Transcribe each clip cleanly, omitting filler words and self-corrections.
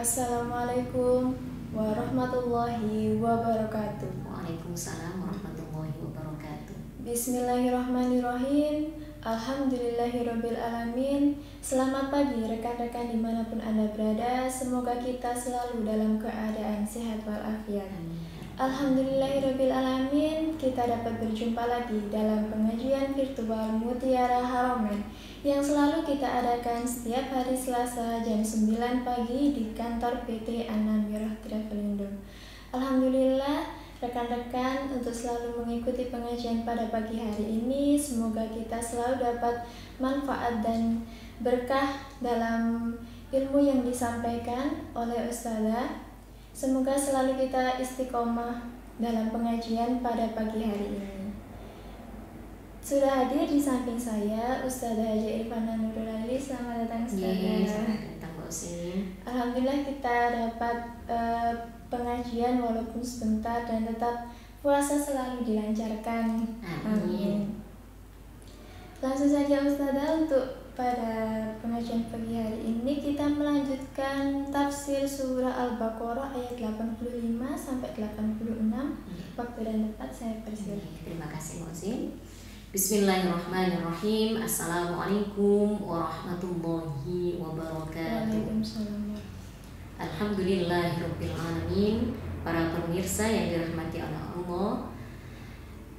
Assalamualaikum warahmatullahi wabarakatuh. Waalaikumsalam warahmatullahi wabarakatuh. Bismillahirrahmanirrahim. Alhamdulillahirabbil alamin. Selamat pagi rekan-rekan dimanapun Anda berada. Semoga kita selalu dalam keadaan sehat walafiat. Alhamdulillahirabbil alamin. Kita dapat berjumpa lagi dalam pengajian virtual Mutiara Haramain yang selalu kita adakan setiap hari Selasa jam 9 pagi di kantor PT An-Namirah Travelindo. Alhamdulillah rekan-rekan untuk selalu mengikuti pengajian pada pagi hari ini. Semoga kita selalu dapat manfaat dan berkah dalam ilmu yang disampaikan oleh Ustazah. Semoga selalu kita istiqomah dalam pengajian pada pagi hari ini. Sudah hadir di samping saya Ustazah Haja Irfana Nurulaili. Selamat datang Ustazah. Selamat datang Mbak Usin. Alhamdulillah kita dapat pengajian walaupun sebentar dan tetap puasa selalu dilancarkan. Amin. Langsung saja Ustazah, untuk pada pengajian pagi hari ini kita melanjutkan tafsir surah Al-Baqarah ayat 85 sampai 86. Waktu dan tempat saya persilakan. Terima kasih Mbak Usin. Bismillahirrahmanirrahim. Assalamualaikum warahmatullahi wabarakatuh. Waalaikumsalam. Alhamdulillahirabbil alamin. Para pemirsa yang dirahmati oleh Allah.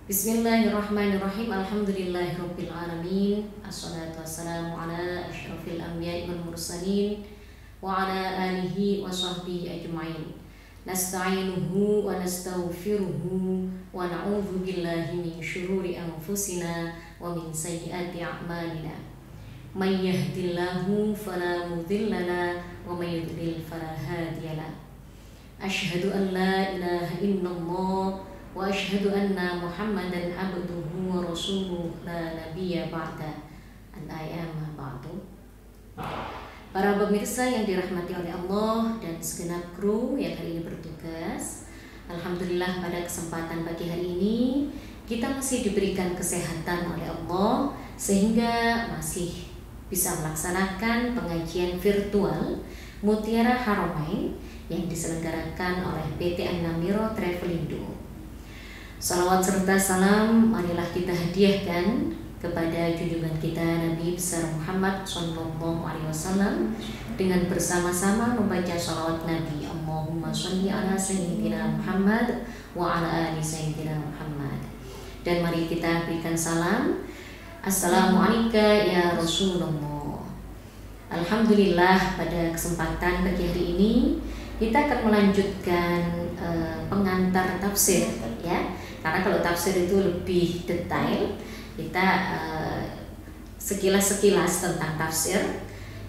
Bismillahirrahmanirrahim. Alhamdulillahirabbil alamin. Assalatu wassalamu ala asyrafil anbiya'i wal mursalin wa ala alihi wa sahbihi ajma'in. Nasta'inuhu wa nastaghfiruhu wa na'udzu billahi min syururi anfusina wa min sayyiati a'malina. May yahdihillahu fala mudilla lahu wa may yudlil fala hadiya lahu. Asyhadu an la ilaha illallah wa asyhadu anna Muhammadan abduhu wa rasuluhu la nabiyya ba'da. Al-ayama ba'du. Para pemirsa yang dirahmati oleh Allah dan segenap kru yang hari ini bertugas, alhamdulillah pada kesempatan pagi hari ini kita masih diberikan kesehatan oleh Allah sehingga masih bisa melaksanakan pengajian virtual Mutiara Haramain yang diselenggarakan oleh PT An-Namirah Travelindo. Salawat serta salam marilah kita hadiahkan kepada junjungan kita Nabi besar Muhammad Sallallahu Alaihi Wasallam dengan bersama-sama membaca salawat Nabi. Allahumma sholli ala sayyidina Muhammad wa ala ali sayyidina Muhammad. Dan mari kita berikan salam. Assalamualaikum ya Rasulullah. Alhamdulillah pada kesempatan pagi hari ini kita akan melanjutkan pengantar tafsir ya. Karena kalau tafsir itu lebih detail, kita sekilas tentang tafsir.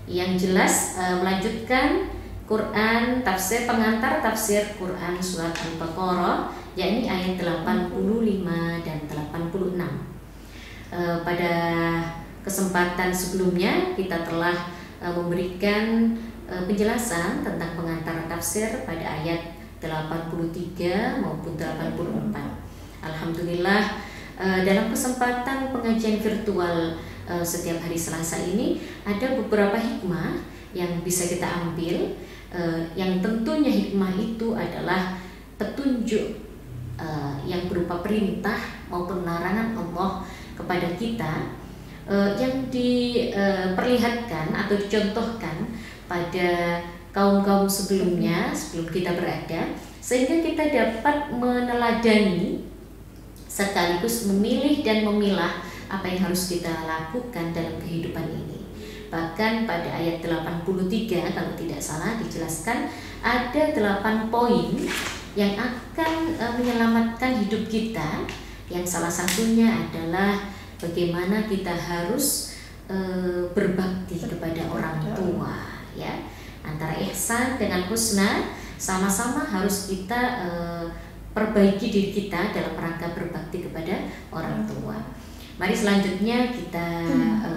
Yang jelas melanjutkan Quran tafsir, pengantar tafsir Quran surat Al-Baqarah, yakni ayat 85 dan 86. Pada kesempatan sebelumnya kita telah memberikan penjelasan tentang pengantar tafsir pada ayat 83 maupun 84. Alhamdulillah dalam kesempatan pengajian virtual setiap hari Selasa ini ada beberapa hikmah yang bisa kita ambil, yang tentunya hikmah itu adalah petunjuk yang berupa perintah maupun larangan Allah kepada kita, yang diperlihatkan atau dicontohkan pada kaum-kaum sebelumnya sebelum kita berada, sehingga kita dapat meneladani sekaligus memilih dan memilah apa yang harus kita lakukan dalam kehidupan ini. Bahkan pada ayat 83 kalau tidak salah dijelaskan ada 8 poin yang akan menyelamatkan hidup kita, yang salah satunya adalah bagaimana kita harus berbakti kepada orang tua ya. Antara ihsan dengan husna sama-sama harus kita perbaiki diri kita dalam rangka berbakti kepada orang tua. Mari selanjutnya kita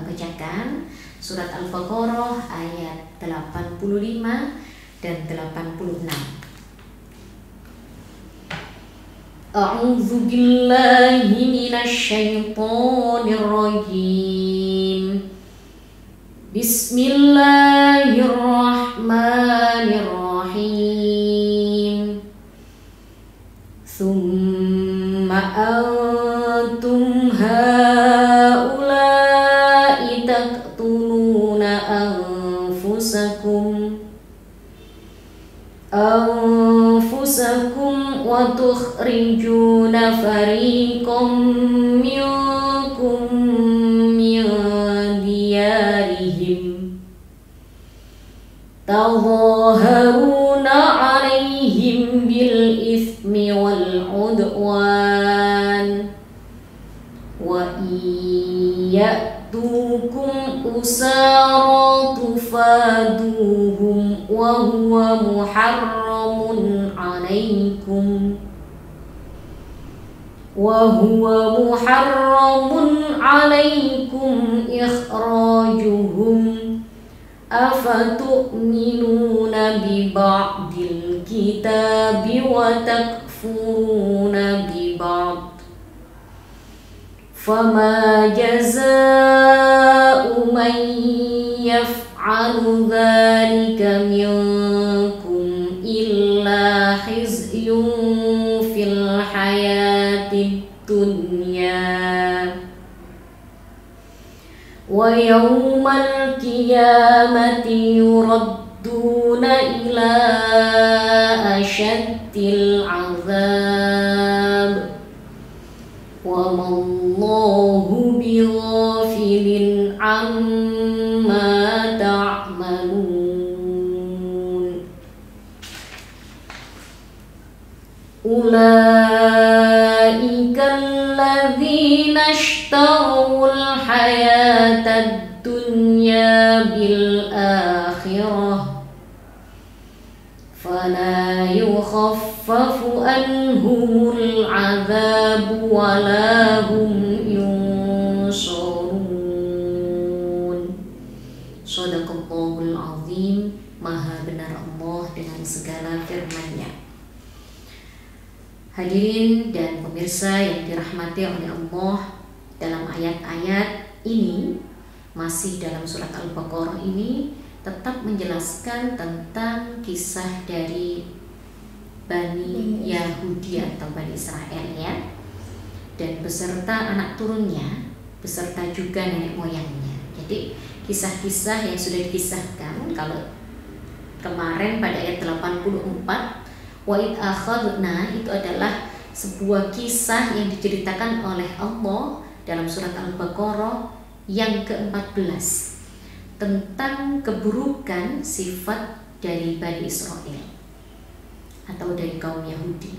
bacakan surat Al-Baqarah ayat 85 dan 86. A'udzu billahi minasy syaithanir rajim. Bismillahirrahmanirrahim. ya'tukum usara tufaduhum wa huwa muharramun alaikum ikhrajuhum afatu'minuna bi ba'dil kitabi wa takfuruna bi ba'd fama jazaa'u man yaf'alu dhalika minkum illa khizyun fil hayatid dunya wa yawmal qiyamati yuradduna ila asyaddil azab wa mallahu bighafilin amma ta'malun. Ulaika alladzina ishtarawul hayatad dunya bil akhirah fala yukhaffafu anhumul adzabu wala hum yunsarun. Shadaqallahul azim. Maha benar Allah dengan segala firman-Nya. Hadirin dan pemirsa yang dirahmati oleh Allah, dalam ayat-ayat ini, masih dalam surat Al-Baqarah ini, tetap menjelaskan tentang kisah dari Bani Yahudi atau Bani Israel ya, dan beserta anak turunnya, beserta juga nenek moyangnya. Jadi kisah-kisah yang sudah dikisahkan kalau kemarin pada ayat 84, wa id akhadna, itu adalah sebuah kisah yang diceritakan oleh Allah dalam surat Al-Baqarah yang ke-14 tentang keburukan sifat dari Bani Israel atau dari kaum Yahudi.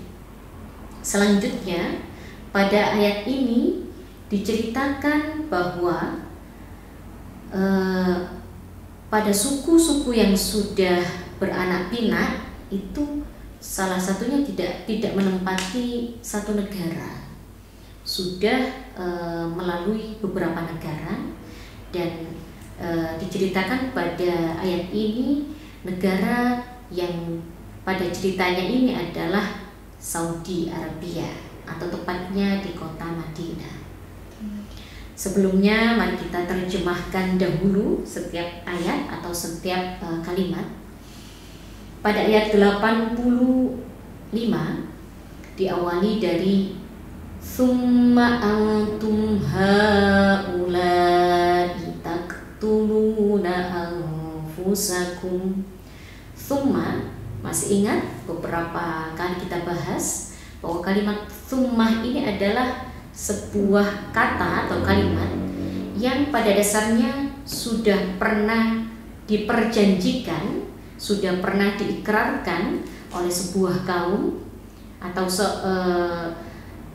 Selanjutnya pada ayat ini diceritakan bahwa pada suku-suku yang sudah beranak pinak itu salah satunya tidak menempati satu negara, sudah melalui beberapa negara, dan diceritakan pada ayat ini negara yang pada ceritanya ini adalah Saudi Arabia atau tepatnya di kota Madinah. Sebelumnya mari kita terjemahkan dahulu setiap ayat atau setiap kalimat. Pada ayat 85 diawali dari summa antum haula'i taqtuluna anfusakum. Summa, masih ingat beberapa kali kita bahas bahwa kalimat summa ini adalah sebuah kata atau kalimat yang pada dasarnya sudah pernah diperjanjikan, sudah pernah diikrarkan oleh sebuah kaum atau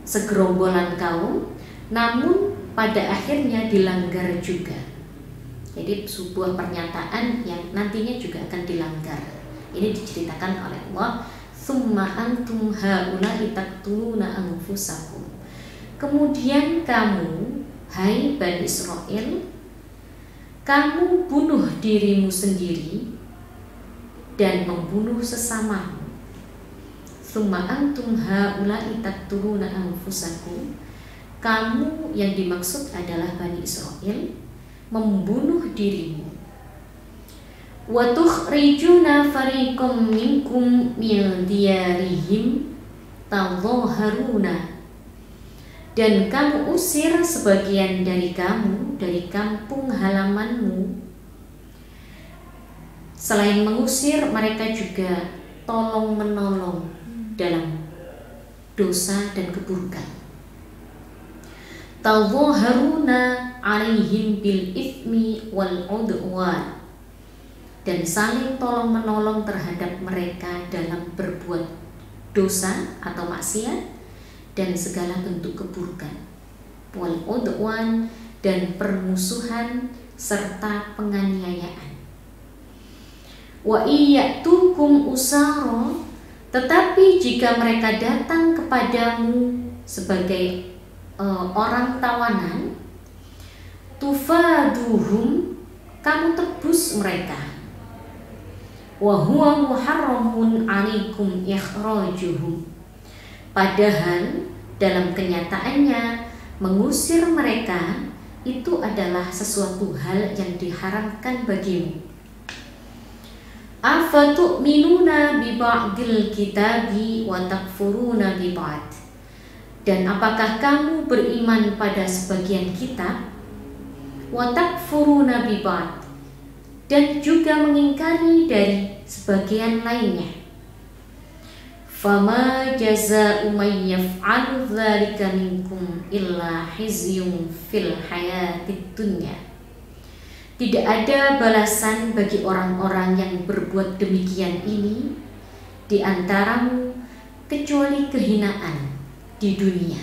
segerombolan kaum, namun pada akhirnya dilanggar juga. Jadi sebuah pernyataan yang nantinya juga akan dilanggar. Ini diceritakan oleh Allah, summa antum haula'i taqtuluna anfusakum. Kemudian kamu, hai Bani Israel, kamu bunuh dirimu sendiri dan membunuh sesamamu. Summa antum haula'i taqtuluna anfusakum. Kamu yang dimaksud adalah Bani Israel, membunuh dirimu. Wa tukhrijuna fariqam minkum min diyarihim tadhaharuna. Dan kamu usir sebagian dari kamu dari kampung halamanmu. Selain mengusir, mereka juga tolong menolong dalam dosa dan keburukan. Tadhaharuna alaihim bil ithmi wal udwan. Dan saling tolong menolong terhadap mereka dalam berbuat dosa atau maksiat dan segala bentuk keburukan. Wal udwan, dan permusuhan serta penganiayaan. Wa iyyatukum usara, tetapi jika mereka datang kepadamu sebagai orang tawanan, tufaduhum, kamu tebus mereka. Wa huwa muharramun 'alaikum ikhrajuhum, padahal dalam kenyataannya mengusir mereka itu adalah sesuatu hal yang diharamkan bagimu. Afatu'minuna bi ba'dil kitabi wa takfuruna bi ba'd, dan apakah kamu beriman pada sebagian kitab, wa takfuruna bi ba'd, dan juga mengingkari dari sebagian lainnya. Fama jazaa'u may yaf'alu dzalika minkum illa khizyun fil hayatid dunya. Tidak ada balasan bagi orang-orang yang berbuat demikian ini di antaramu kecuali kehinaan di dunia.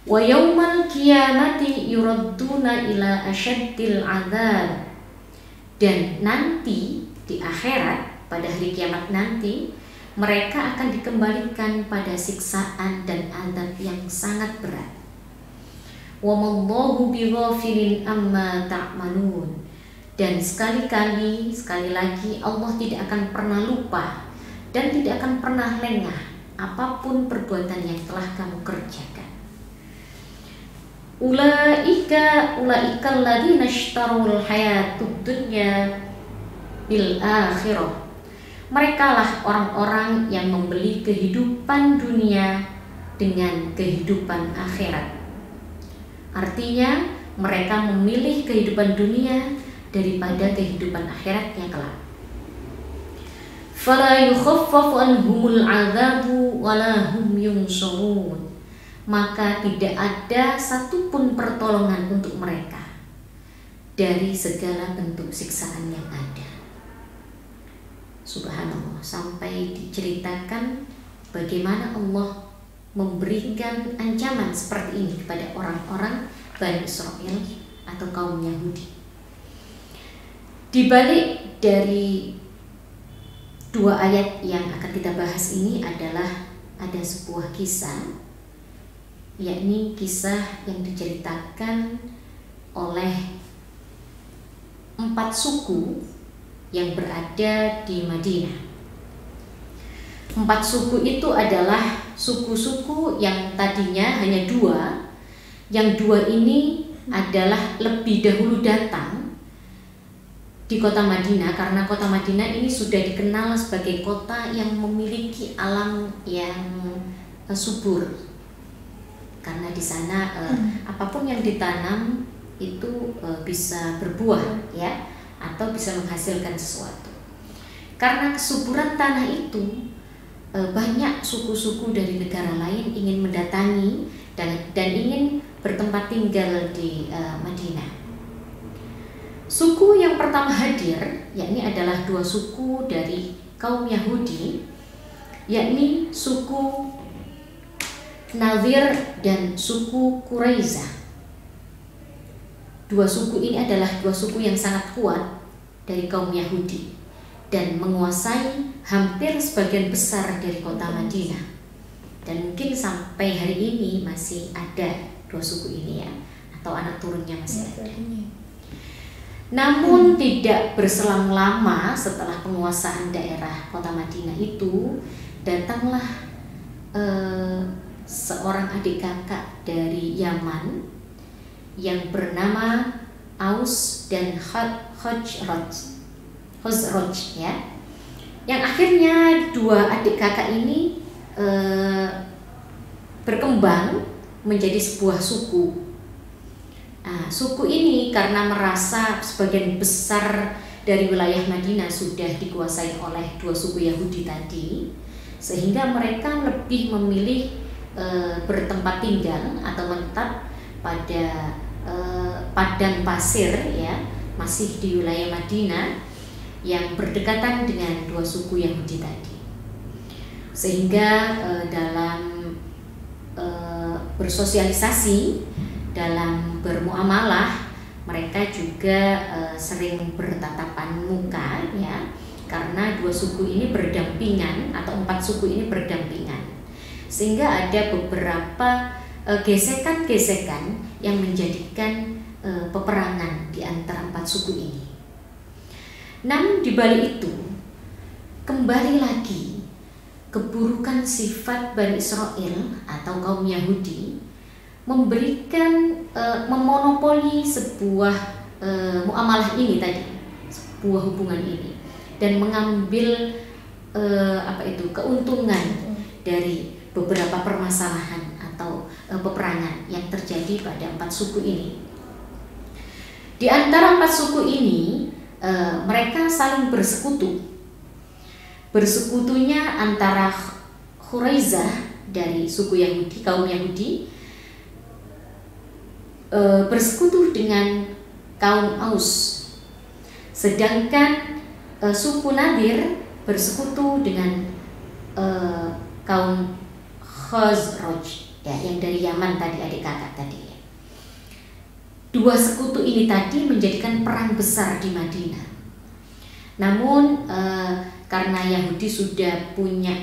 Wa yaumal qiyamati yuradduna ila asyaddil adzab, dan nanti di akhirat, pada hari kiamat nanti, mereka akan dikembalikan pada siksaan dan azab yang sangat berat. Wa mallahu bighafilin amma ta'malun, dan sekali lagi Allah tidak akan pernah lupa dan tidak akan pernah lengah apapun perbuatan yang telah kamu kerjakan. Ulaika alladziina ishtarul hayatud dunya bil akhirah, merekalah orang-orang yang membeli kehidupan dunia dengan kehidupan akhirat. Artinya mereka memilih kehidupan dunia daripada kehidupan akhiratnya kelak. Fala yukhaffafu anhumul 'adzabu wala hum yunsarun, maka tidak ada satupun pertolongan untuk mereka dari segala bentuk siksaan yang ada. Subhanallah, sampai diceritakan bagaimana Allah memberikan ancaman seperti ini kepada orang-orang Bani Israel atau kaum Yahudi. Di balik dari dua ayat yang akan kita bahas ini adalah ada sebuah kisah, yakni kisah yang diceritakan oleh 4 suku yang berada di Madinah. 4 suku itu adalah suku-suku yang tadinya hanya 2. Yang 2 ini adalah lebih dahulu datang di kota Madinah, karena kota Madinah ini sudah dikenal sebagai kota yang memiliki alam yang subur. Karena di sana apapun yang ditanam itu bisa berbuah ya, atau bisa menghasilkan sesuatu. Karena kesuburan tanah itu, banyak suku-suku dari negara lain ingin mendatangi dan ingin bertempat tinggal di Madinah. Suku yang pertama hadir, yakni adalah 2 suku dari kaum Yahudi, yakni suku Nadir dan suku Quraizah. 2 suku ini adalah 2 suku yang sangat kuat dari kaum Yahudi dan menguasai hampir sebagian besar dari kota Madinah. Dan mungkin sampai hari ini masih ada 2 suku ini ya, atau anak turunnya masih ada. Namun tidak berselang lama setelah penguasaan daerah kota Madinah itu, datanglah seorang adik kakak dari Yaman yang bernama Aus dan Khazraj ya, yang akhirnya 2 adik kakak ini berkembang menjadi sebuah suku. Nah, suku ini karena merasa sebagian besar dari wilayah Madinah sudah dikuasai oleh 2 suku Yahudi tadi, sehingga mereka lebih memilih bertempat tinggal atau menetap pada padang pasir ya, masih di wilayah Madinah yang berdekatan dengan 2 suku Yahudi tadi. Sehingga dalam bersosialisasi, dalam bermuamalah, mereka juga sering bertatapan muka ya, karena dua suku ini berdampingan atau empat suku ini berdampingan, sehingga ada beberapa gesekan-gesekan yang menjadikan peperangan di antara empat suku ini. Namun di balik itu kembali lagi keburukan sifat Bani Israel atau kaum Yahudi memberikan memonopoli sebuah muamalah ini tadi, sebuah hubungan ini, dan mengambil keuntungan dari beberapa permasalahan atau peperangan yang terjadi pada empat suku ini. Di antara empat suku ini mereka saling bersekutu. Bersekutunya antara Khuraizah dari suku Yahudi, kaum Yahudi, bersekutu dengan kaum Aus. Sedangkan suku Nadir bersekutu dengan kaum Khazraj ya, yang dari Yaman tadi, adik kakak tadi. Dua sekutu ini tadi menjadikan perang besar di Madinah. Namun karena Yahudi sudah punya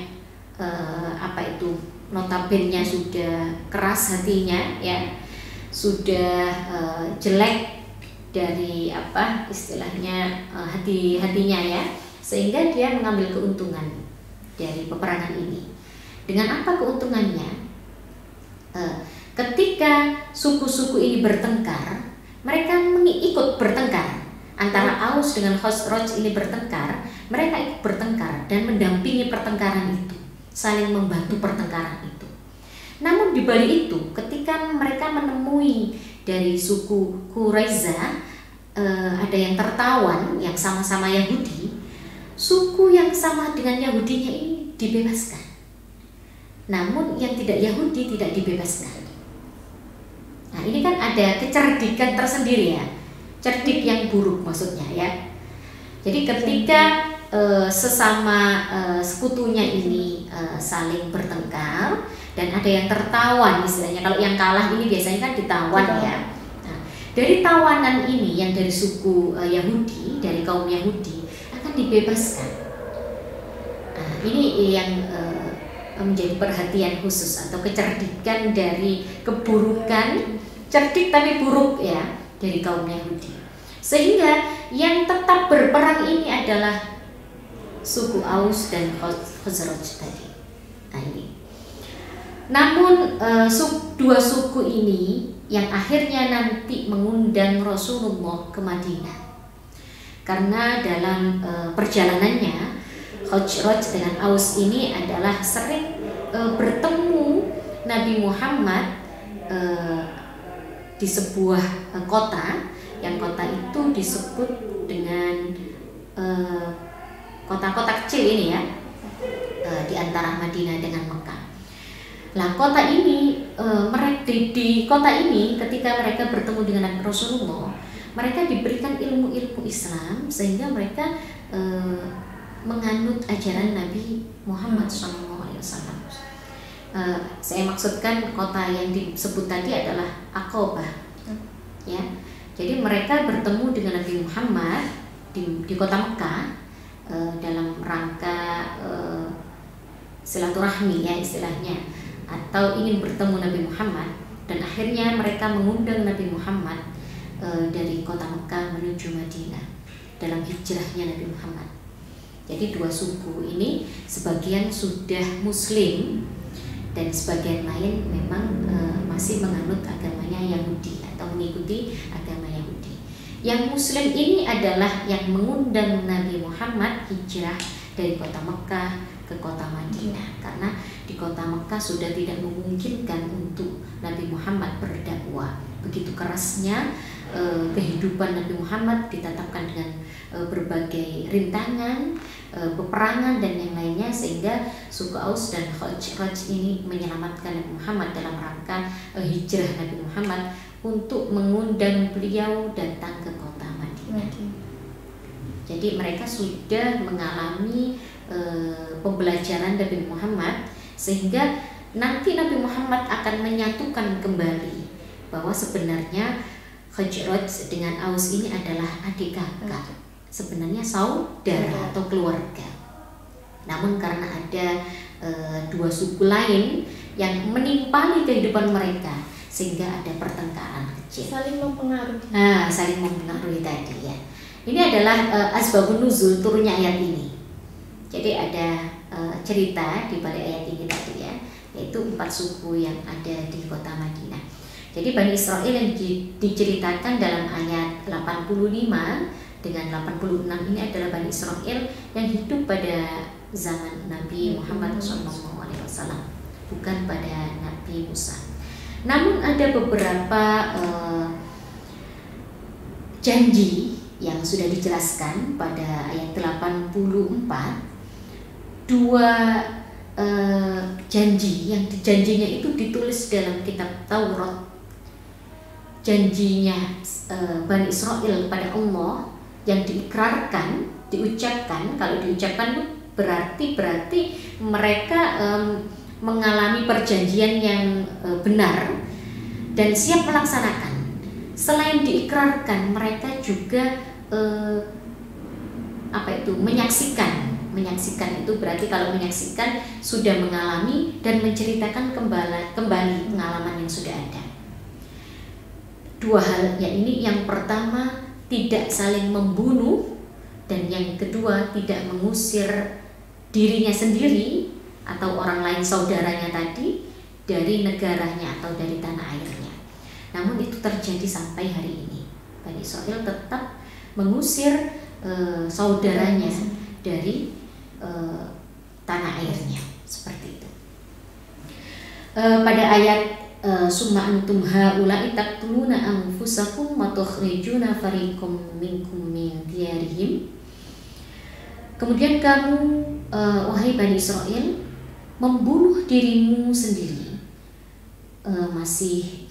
notabene sudah keras hatinya ya, sudah jelek dari hatinya ya, sehingga dia mengambil keuntungan dari peperangan ini. Dengan apa keuntungannya? Ketika suku-suku ini bertengkar, mereka ikut bertengkar. Antara Aus dengan Khazraj ini bertengkar, mereka ikut bertengkar dan mendampingi pertengkaran itu, saling membantu pertengkaran itu. Namun di balik itu, ketika mereka menemui dari suku Quraizah ada yang tertawan yang sama-sama Yahudi, suku yang sama dengan Yahudinya ini dibebaskan. Namun yang tidak Yahudi tidak dibebaskan. Nah, ini kan ada kecerdikan tersendiri ya, cerdik yang buruk maksudnya ya. Jadi ketika sesama sekutunya ini saling bertengkar dan ada yang tertawan istilahnya, kalau yang kalah ini biasanya kan ditawan ya. Nah, dari tawanan ini yang dari suku Yahudi, dari kaum Yahudi akan dibebaskan. Nah, ini yang menjadi perhatian khusus atau kecerdikan dari keburukan, cerdik tapi buruk ya, dari kaum Yahudi. Sehingga yang tetap berperang ini adalah suku Aus dan Khazraj tadi. Nah, ini. Namun dua suku ini yang akhirnya nanti mengundang Rasulullah ke Madinah, karena dalam perjalanannya Khazraj dengan Aus ini adalah sering bertemu Nabi Muhammad di sebuah kota, yang kota itu disebut dengan kota-kota kecil ini ya, di antara Madinah dengan Mekah. Nah, kota ini di kota ini ketika mereka bertemu dengan Nabi Rasulullah, mereka diberikan ilmu-ilmu Islam sehingga mereka menganut ajaran Nabi Muhammad SAW. Saya maksudkan kota yang disebut tadi adalah Aqabah, ya. Jadi mereka bertemu dengan Nabi Muhammad di kota Mekah dalam rangka silaturahmi ya istilahnya, atau ingin bertemu Nabi Muhammad, dan akhirnya mereka mengundang Nabi Muhammad dari kota Mekah menuju Madinah dalam hijrahnya Nabi Muhammad. Jadi dua suku ini sebagian sudah Muslim dan sebagian lain memang masih menganut agamanya Yahudi atau mengikuti agama Yahudi. Yang Muslim ini adalah yang mengundang Nabi Muhammad hijrah dari kota Mekah ke kota Madinah, karena di kota Mekah sudah tidak memungkinkan untuk Nabi Muhammad berdakwah. Begitu kerasnya kehidupan Nabi Muhammad ditatapkan dengan berbagai rintangan, peperangan dan yang lainnya, sehingga suku Aus dan Khazraj ini menyelamatkan Nabi Muhammad dalam rangka hijrah Nabi Muhammad untuk mengundang beliau datang ke kota Madinah. Jadi mereka sudah mengalami pembelajaran Nabi Muhammad, sehingga nanti Nabi Muhammad akan menyatukan kembali bahwa sebenarnya Khazraj dengan Aus ini adalah adik kakak, sebenarnya saudara atau keluarga. Namun karena ada dua suku lain yang menimpali kehidupan mereka, sehingga ada pertengkaran kecil. Saling mempengaruhi. Saling mempengaruhi tadi ya. Ini adalah asbabun nuzul turunnya ayat ini. Jadi ada cerita di balik ayat ini tadi ya, yaitu 4 suku yang ada di kota Madinah. Jadi Bani Israel yang diceritakan dalam ayat 85 dengan 86 ini adalah Bani Israel yang hidup pada zaman Nabi Muhammad SAW, bukan pada Nabi Musa. Namun ada beberapa janji yang sudah dijelaskan pada ayat 84, dua janjinya itu ditulis dalam kitab Taurat. Janjinya Bani Israel pada Allah yang diikrarkan, diucapkan. Kalau diucapkan berarti mereka mengalami perjanjian yang benar dan siap melaksanakan. Selain diikrarkan, mereka juga menyaksikan itu berarti kalau menyaksikan sudah mengalami dan menceritakan kembali pengalaman yang sudah ada. Dua hal ini, yang pertama tidak saling membunuh, dan yang kedua tidak mengusir dirinya sendiri atau orang lain saudaranya tadi dari negaranya atau dari tanah airnya. Namun itu terjadi sampai hari ini. Bani Israel tetap mengusir saudaranya dari tanah airnya, seperti itu. Pada ayat summa antum haula'i taqtuluna anfusakum wa tukhrijuna fariqam minkum min diyarihim. Kemudian kamu wahai Bani Israel membunuh dirimu sendiri. Masih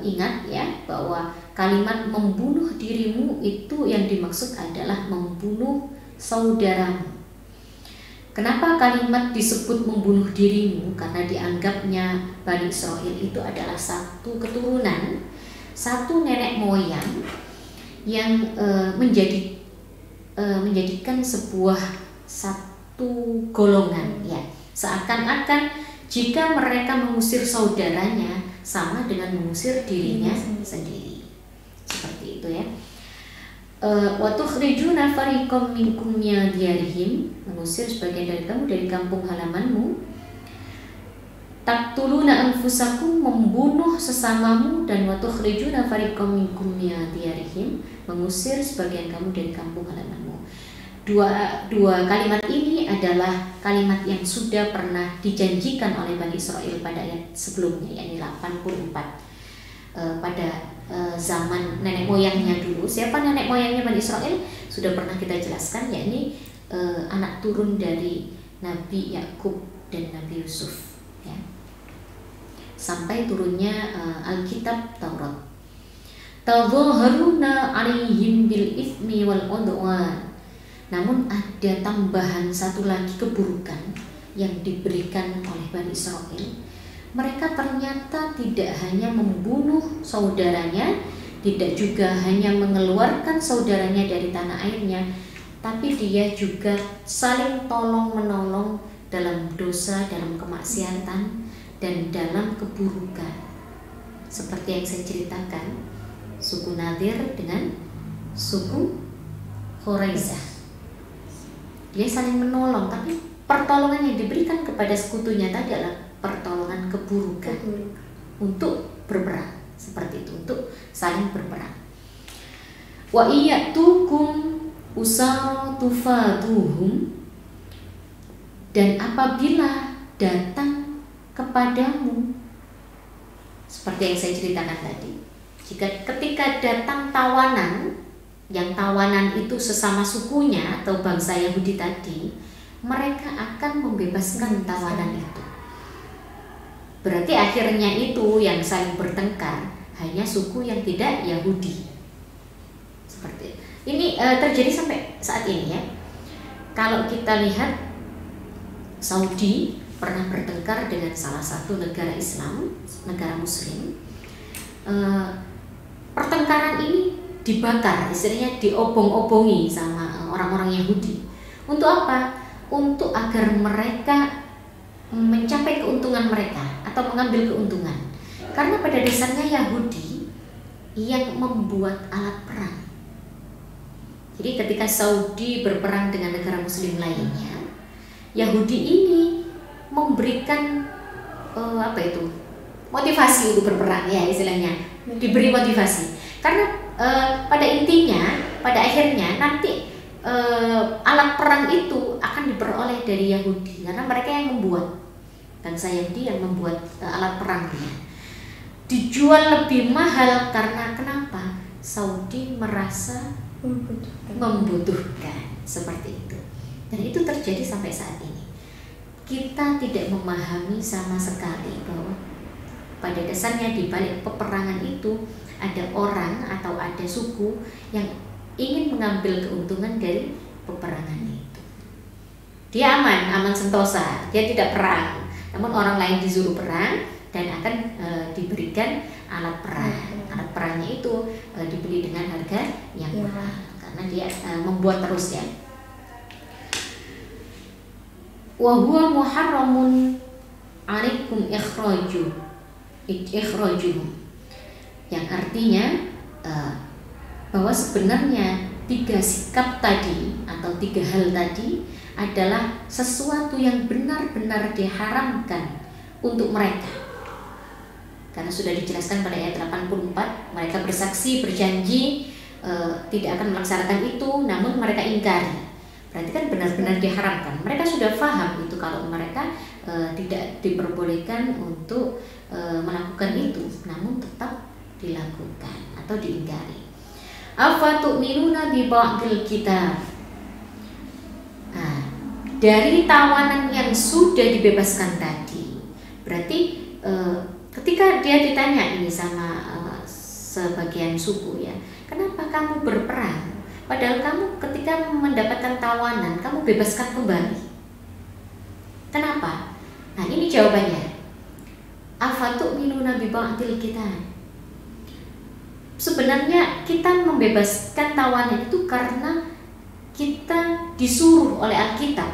ingat ya bahwa kalimat membunuh dirimu itu yang dimaksud adalah membunuh saudaramu. Kenapa kalimat disebut membunuh dirimu? Karena dianggapnya Bani Israel itu adalah satu keturunan, satu nenek moyang yang menjadikan sebuah satu golongan ya. Seakan-akan jika mereka mengusir saudaranya sama dengan mengusir dirinya sendiri. Seperti itu ya. Wa tukhrijuna fariqam minkum min diyarihim, mengusir sebagian dari kamu dari kampung halamanmu. Taqtuluna anfusakum, membunuh sesamamu, dan wa tukhrijuna fariqam minkum min diyarihim, mengusir sebagian kamu dari kampung halamanmu. Dua kalimat ini adalah kalimat yang sudah pernah dijanjikan oleh Bani Israel pada ayat sebelumnya, yakni 84. Pada zaman nenek moyangnya dulu. Siapa nenek moyangnya Bani Israel? Sudah pernah kita jelaskan, yakni anak turun dari Nabi Yakub dan Nabi Yusuf ya. Sampai turunnya Alkitab Taurat. Tadhaharuna 'alaihim bil itsmi wal 'udwan. Namun ada tambahan satu lagi keburukan yang diberikan oleh Bani Israel. Mereka ternyata tidak hanya membunuh saudaranya, tidak juga hanya mengeluarkan saudaranya dari tanah airnya, tapi dia juga saling tolong-menolong dalam dosa, dalam kemaksiatan, dan dalam keburukan. Seperti yang saya ceritakan, suku Nadir dengan suku Quraizah. Dia saling menolong, tapi pertolongan yang diberikan kepada sekutunya tadi adalah pertolongan keburukan untuk berperang, seperti itu, untuk saling berperang. Wa iyatukum usatufaduhum, dan apabila datang kepadamu, seperti yang saya ceritakan tadi, ketika datang tawanan, yang tawanan itu sesama sukunya atau bangsa Yahudi tadi, mereka akan membebaskan tawanan itu. Berarti akhirnya itu yang saling bertengkar hanya suku yang tidak Yahudi. Seperti ini terjadi sampai saat ini ya. Kalau kita lihat, Saudi pernah bertengkar dengan salah satu negara Islam, negara Muslim. pertengkaran ini dibakar, istilahnya diobong-obongi sama orang-orang Yahudi. Untuk apa? Untuk agar mereka mencapai keuntungan mereka atau mengambil keuntungan. Karena pada dasarnya Yahudi yang membuat alat perang. Jadi ketika Saudi berperang dengan negara muslim lainnya, Yahudi ini memberikan motivasi untuk berperang, ya istilahnya diberi motivasi. Karena pada intinya, pada akhirnya nanti alat perang itu akan diperoleh dari Yahudi, karena mereka yang membuat, bangsa Yahudi yang membuat alat perangnya. Dijual lebih mahal karena kenapa? Saudi merasa membutuhkan seperti itu. Dan itu terjadi sampai saat ini. Kita tidak memahami sama sekali bahwa pada dasarnya di balik peperangan itu ada orang atau ada suku yang ingin mengambil keuntungan dari peperangan itu. Dia aman sentosa, dia tidak perang. Namun orang lain disuruh perang dan akan diberikan alat perang. Alat perangnya itu dibeli dengan harga yang mahal karena dia membuat terus, ya. Wa huwa muharramun 'alaikum ikhrajuhum. Yang artinya bahwa sebenarnya 3 sikap tadi atau 3 hal tadi adalah sesuatu yang benar-benar diharamkan untuk mereka. Karena sudah dijelaskan pada ayat 84, mereka bersaksi, berjanji tidak akan melaksanakan itu, namun mereka ingkari. Berarti kan benar-benar diharamkan. Mereka sudah paham itu kalau mereka tidak diperbolehkan untuk melakukan itu, namun tetap dilakukan atau diingkari. Afatu'minuna bi ba'dil kitab. Nah, dari tawanan yang sudah dibebaskan tadi, berarti ketika dia ditanya ini sama sebagian suku, ya, kenapa kamu berperang? Padahal kamu ketika mendapatkan tawanan, kamu bebaskan kembali. Kenapa? Nah, ini jawabannya. Afatu'minuna bi ba'dil kitab. Sebenarnya kita membebaskan tawanan itu karena kita disuruh oleh Alkitab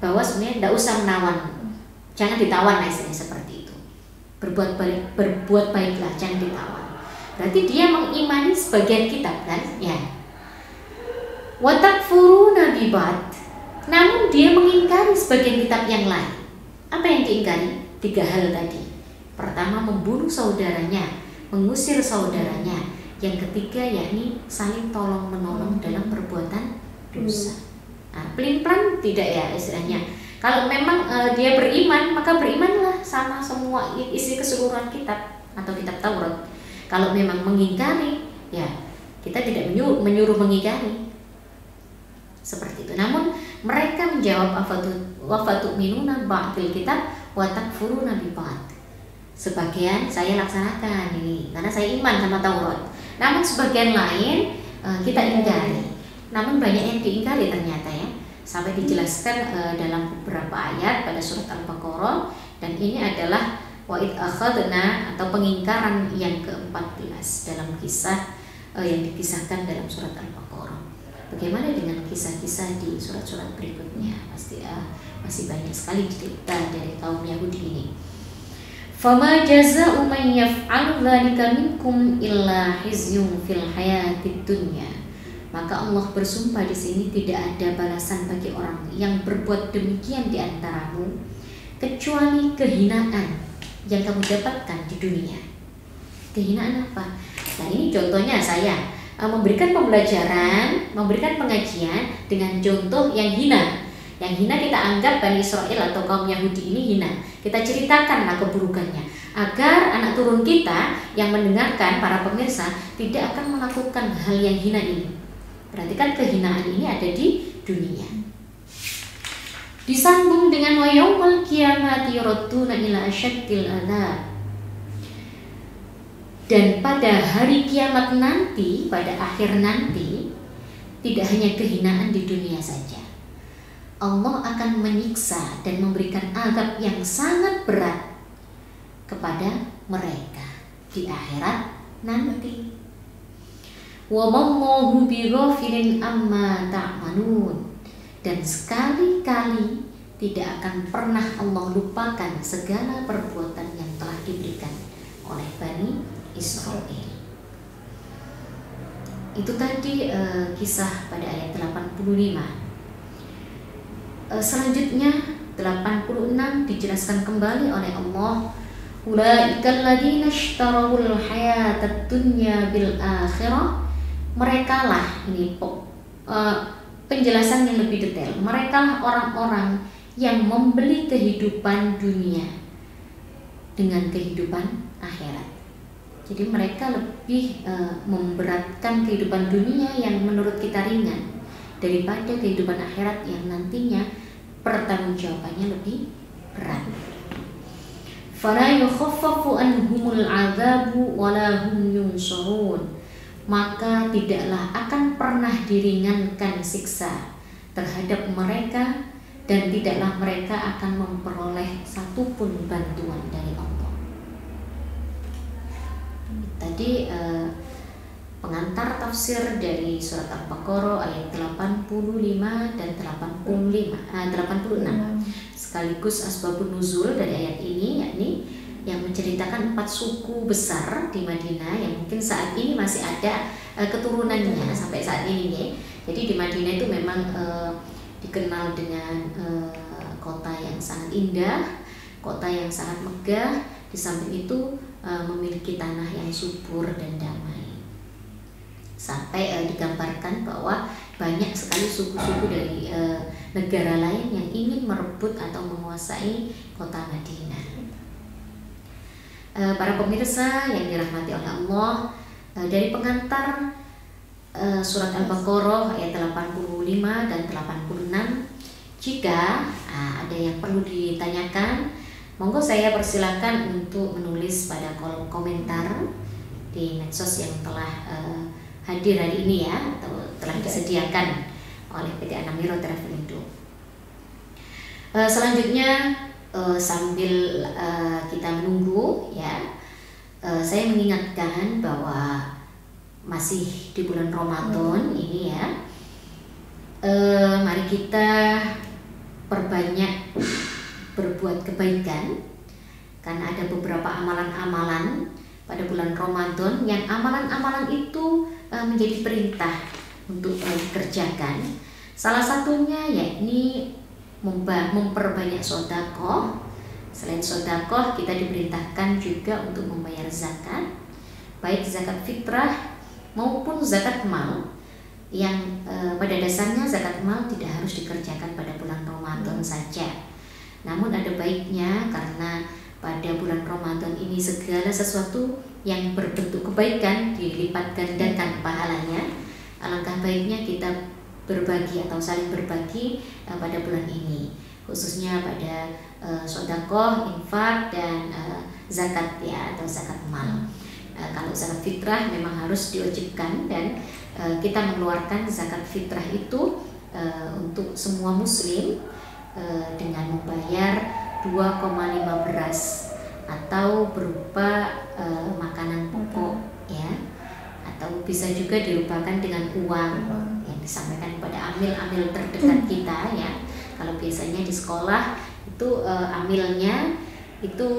bahwa sebenarnya tidak usah menawan, jangan ditawan, istilahnya seperti itu. Berbuat baiklah, jangan ditawan. Berarti dia mengimani sebagian kitab, kan? Ya. Wa takfuruna bi ba'd. Namun dia mengingkari sebagian kitab yang lain. Apa yang diingkari? 3 hal tadi. Pertama, membunuh saudaranya, mengusir saudaranya. Yang ketiga yakni saling tolong menolong dalam perbuatan dosa. Nah, pelin-pelan tidak, ya istilahnya. Kalau memang dia beriman, maka berimanlah sama semua isi keseluruhan kitab atau kitab Taurat. Kalau memang mengingkari, ya kita tidak menyuruh mengingkari. Seperti itu. Namun mereka menjawab afatu'minuna ba'dil kitab wa takfuruna bi ba'd. Sebagian saya laksanakan ini karena saya iman sama Taurat. Namun sebagian lain kita ingkari. Namun banyak yang diingkari ternyata, ya. Sampai dijelaskan dalam beberapa ayat pada surat Al-Baqarah, dan ini adalah wa'id akhadna atau pengingkaran yang ke-14 dalam kisah yang dikisahkan dalam surat Al-Baqarah. Bagaimana dengan kisah-kisah di surat-surat berikutnya? Pasti masih banyak sekali cerita dari kaum Yahudi ini. Fama jazaa'u man yaf'alu dzalika minkum illa khizyun fil hayatid dunya. Maka Allah bersumpah di sini tidak ada balasan bagi orang yang berbuat demikian di antaramu kecuali kehinaan yang kamu dapatkan di dunia. Kehinaan apa? Nah, ini contohnya saya memberikan pembelajaran, memberikan pengajian dengan contoh yang hina. Yang hina kita anggap Bani Israel atau kaum Yahudi ini hina. Kita ceritakanlah keburukannya agar anak turun kita yang mendengarkan, para pemirsa, tidak akan melakukan hal yang hina ini. Berarti kan kehinaan ini ada di dunia. Disambung dengan wa yaumul qiyamati yuradduna ila asyaddil adzab. Dan pada hari kiamat nanti, pada akhir nanti, tidak hanya kehinaan di dunia saja. Allah akan menyiksa dan memberikan azab yang sangat berat kepada mereka. di akhirat nanti. Wa mallahu bighafilin amma ta'malun. Dan sekali-kali tidak akan pernah Allah lupakan segala perbuatan yang telah diberikan oleh Bani Israel. Itu tadi kisah pada ayat 85. Selanjutnya 86 dijelaskan kembali oleh Allah, ulaikal ladzina ishtarawul hayatad dunya bil akhirah. Merekalah, ini penjelasan yang lebih detail, merekalah orang-orang yang membeli kehidupan dunia dengan kehidupan akhirat. Jadi mereka lebih memberatkan kehidupan dunia yang menurut kita ringan daripada kehidupan akhirat yang nantinya pertanggungjawabannya lebih berat. Fala yukhaffafu anhumul 'adzabu wala hum yunsarun. Maka tidaklah akan pernah diringankan siksa terhadap mereka, dan tidaklah mereka akan memperoleh satupun bantuan dari Allah. Tadi pengantar tafsir dari surat Al-Baqarah ayat 85 dan 86 sekaligus asbabun nuzul dari ayat ini, yakni yang menceritakan 4 suku besar di Madinah yang mungkin saat ini masih ada keturunannya sampai saat ini ya. Jadi di Madinah itu memang dikenal dengan kota yang sangat indah, kota yang sangat megah, di samping itu memiliki tanah yang subur dan damai. Sampai digambarkan bahwa banyak sekali suku-suku dari negara lain yang ingin merebut atau menguasai kota Madinah. Para pemirsa yang dirahmati oleh Allah, dari pengantar surat Al-Baqarah ayat 85 dan 86, jika ada yang perlu ditanyakan, monggo saya persilakan untuk menulis pada kolom komentar di medsos yang telah hadir hari ini ya, atau telah disediakan oleh PT Anamiro Travelindo. Selanjutnya sambil kita menunggu ya, saya mengingatkan bahwa masih di bulan Ramadan ini ya, mari kita perbanyak berbuat kebaikan, karena ada beberapa amalan-amalan pada bulan Ramadan yang amalan-amalan itu menjadi perintah untuk dikerjakan. Salah satunya yakni memperbanyak sedekah. Selain sedekah, kita diperintahkan juga untuk membayar zakat, baik zakat fitrah maupun zakat mal, yang pada dasarnya zakat mal tidak harus dikerjakan pada bulan Ramadan saja. Namun ada baiknya, karena pada bulan Ramadan ini segala sesuatu yang berbentuk kebaikan dilipat gandakan pahalanya. Alangkah baiknya kita berbagi atau saling berbagi pada bulan ini, khususnya pada sedekah, infak, dan zakat ya, atau zakat mal. Kalau zakat fitrah memang harus diwajibkan, dan kita mengeluarkan zakat fitrah itu untuk semua muslim dengan membayar 2,5 beras atau berupa makanan pokok ya, atau bisa juga dirupakan dengan uang yang disampaikan kepada amil-amil terdekat kita ya. Kalau biasanya di sekolah itu amilnya itu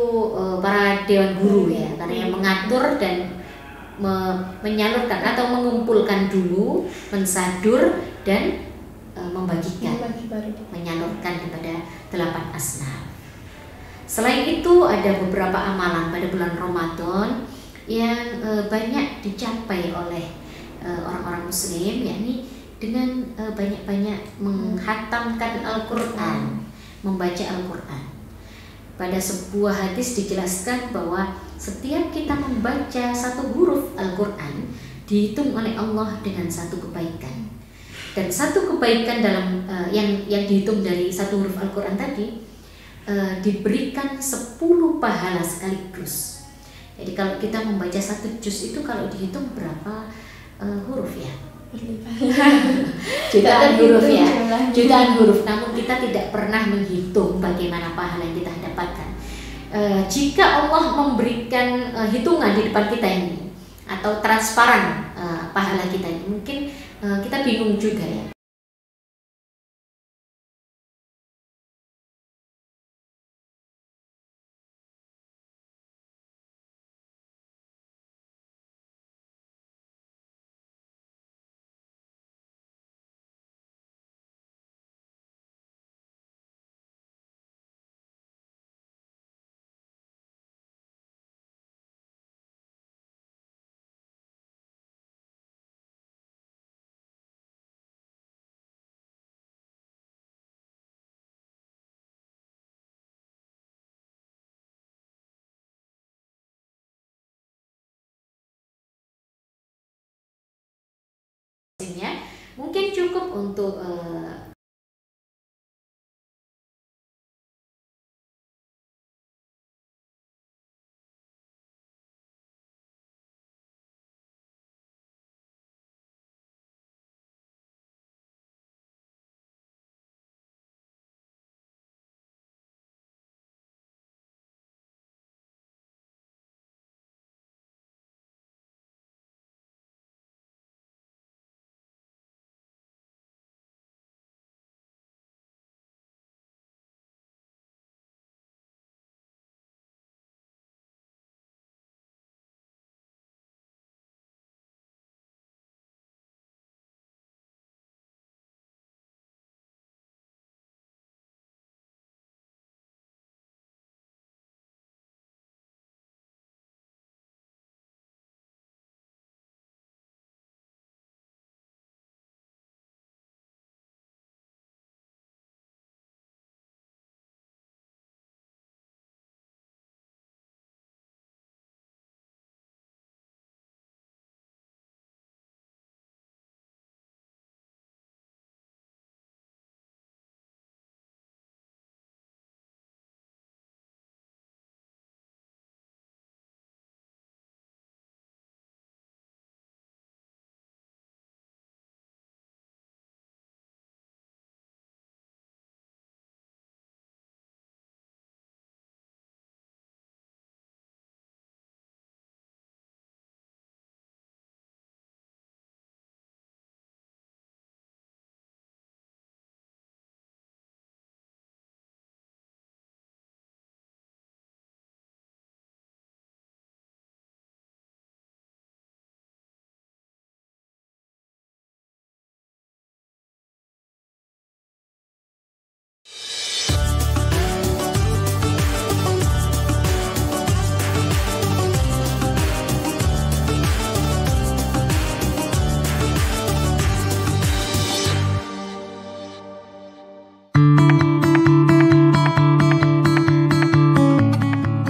para dewan guru ya, karena yang mengatur dan menyalurkan atau mengumpulkan dulu, mensadur dan membagikan, menyalurkan kepada 8 asnaf. Selain itu ada beberapa amalan pada bulan Ramadan yang banyak dicapai oleh orang-orang muslim, yakni dengan banyak-banyak menghatamkan Al-Quran, membaca Al-Quran. Pada sebuah hadis dijelaskan bahwa setiap kita membaca satu huruf Al-Quran dihitung oleh Allah dengan satu kebaikan. Dan satu kebaikan dalam yang dihitung dari satu huruf Al-Quran tadi diberikan 10 pahala sekaligus. Jadi kalau kita membaca satu juz itu kalau dihitung berapa huruf ya? Jutaan huruf ya, jutaan huruf. Namun kita tidak pernah menghitung bagaimana pahala yang kita dapatkan. jika Allah memberikan hitungan di depan kita ini atau transparan pahala kita ini, mungkin kita bingung juga ya. Mungkin cukup untuk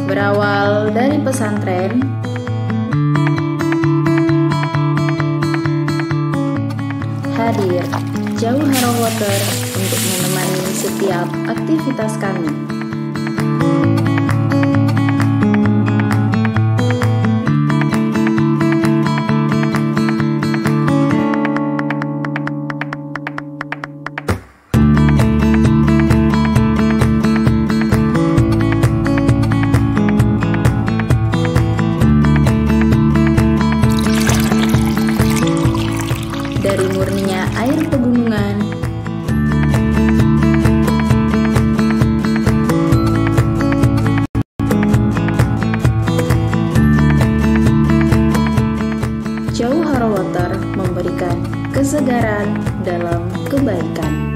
berawal dari pesantren, hadir Jauh Haro Water untuk menemani setiap aktivitas kami. Dari murninya air pegunungan, Jauh Haro Water memberikan kesegaran dalam kebaikan.